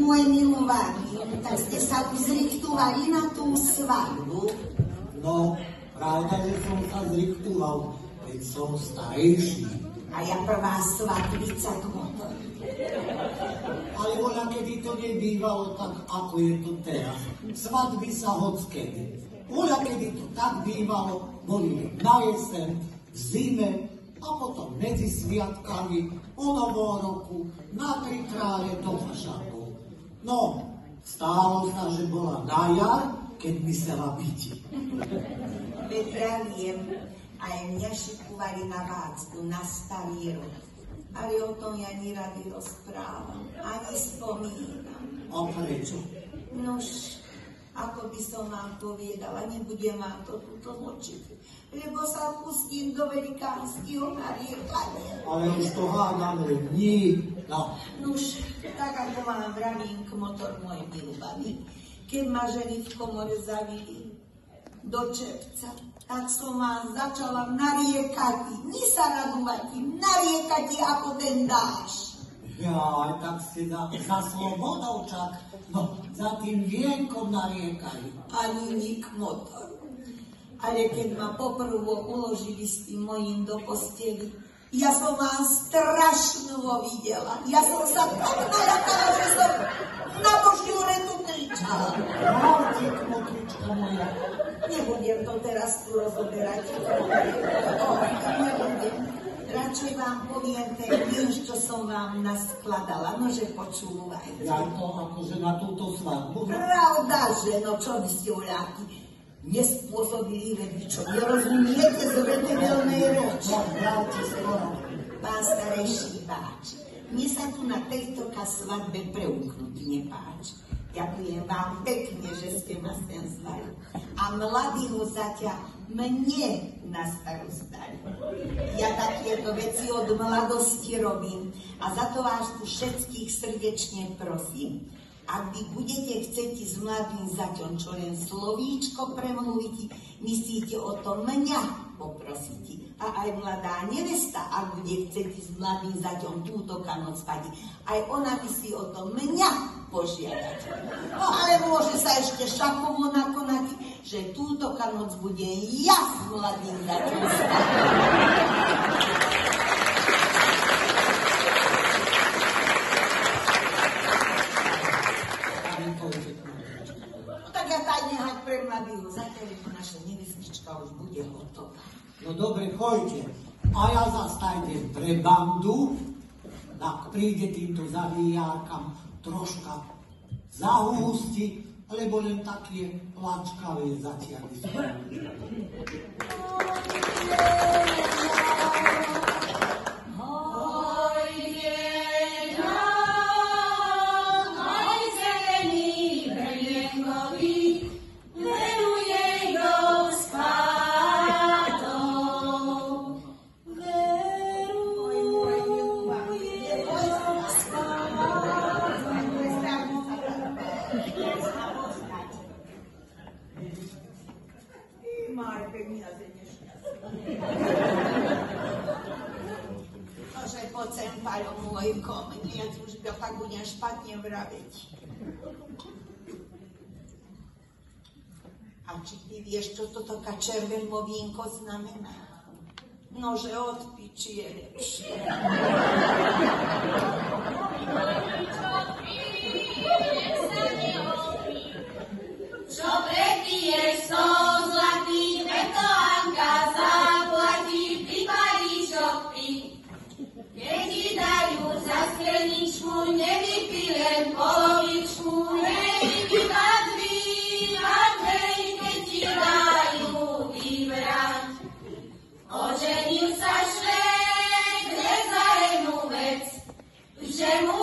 môj milovaný, tak ste sa uzriktovali na tú svadbu? No, pravda, že som sa zriktoval, veď som starejší. A ja prvá svadbica k motoru. Ale voľa, kedy to nebývalo tak, ako je to teraz. Svadby sa hockedy. Voľa, kedy to tak bývalo, boli na jeseň, v zime, a potom medzi sviatkami, o novom roku, na tri krále do Fašakov. No, stálo sa, že bola na jar, keď myslela byti. Praviem, aj mňa šikovali na vácku, na starý rok. Ale o tom ja ni rady rozprávam, ani spomínam. A prečo? Nož, ako by som vám povedala, nebudem vám to tu tlmočiť, lebo sa pustím do velikánskeho nariekania. Ale už to hádam len dní. No. Nož, tak ako vám vravím k motor môj milovaný, keď ma ženy v komore zavili do čepca, tak som vám začala nariekať, ni sa radovať, nariekať ako ten dáš. Ja, tak ste za slobodou čak, no, za tým vienkom nariekali. Ani nik motor. Ale keď ma poprvo uložili s tým mojím do posteli, ja som vám strašného videla. Ja som sa tak naľakala, že som na Božiu retu kričala. Mártik, motrička moja. Nebudem to teraz tu rozoberať. Nebudem. Radšej vám poviem ten vinš, čo som vám naskladala. Nože počúvajte. Ja to akože na túto svadbu. Pravda, že no čo by ste uľaky nespôsobili, veď vy čo nerozumiete z vetemelnej reči. Pán starejší páč, mne sa tu na tejto svadbe preuknúť nepáči. Ďakujem vám pekne, že ste ma sem zvali. A mladého zaťa mne na starost dali. Ja takéto veci od mladosti robím a za to vás tu všetkých srdečne prosím. Ak vy budete chcieť s mladým zaťom čo len slovíčko premluviť, myslíte o to mňa poprosíte. A aj mladá nevesta, ak bude chcieť s mladým zaťom túto noc spať, aj ona myslí o to mňa požiadať. No ale môže sa ešte šakovo nakonať, že túto noc bude ja s mladým zaťom spať. No tak ja taj nehať pre mladého zaťa, lebo naša nevestnička už bude hotová. No dobre, choďte. A ja zastajte pre bandu, tak príde týmto zavíjarkam troška zahústi, lebo len také plačkavé zatiaľ sú. Nože poď sem, Paľo môj, ko mne, ja už tak budem špatne vraviť. A či ty vieš, čo toto červené vínko znamená? Nože od piči je lepšie. Čo prepiješ so zlatých vetovanka, zaplatí pripalíčok pi. Keď ti dajú za skleničku, nevypijem polovičku, nevypíva dví, a tej, keď ti dajú vybrať. Oženil sa švéd, nezajemnú vec, že mu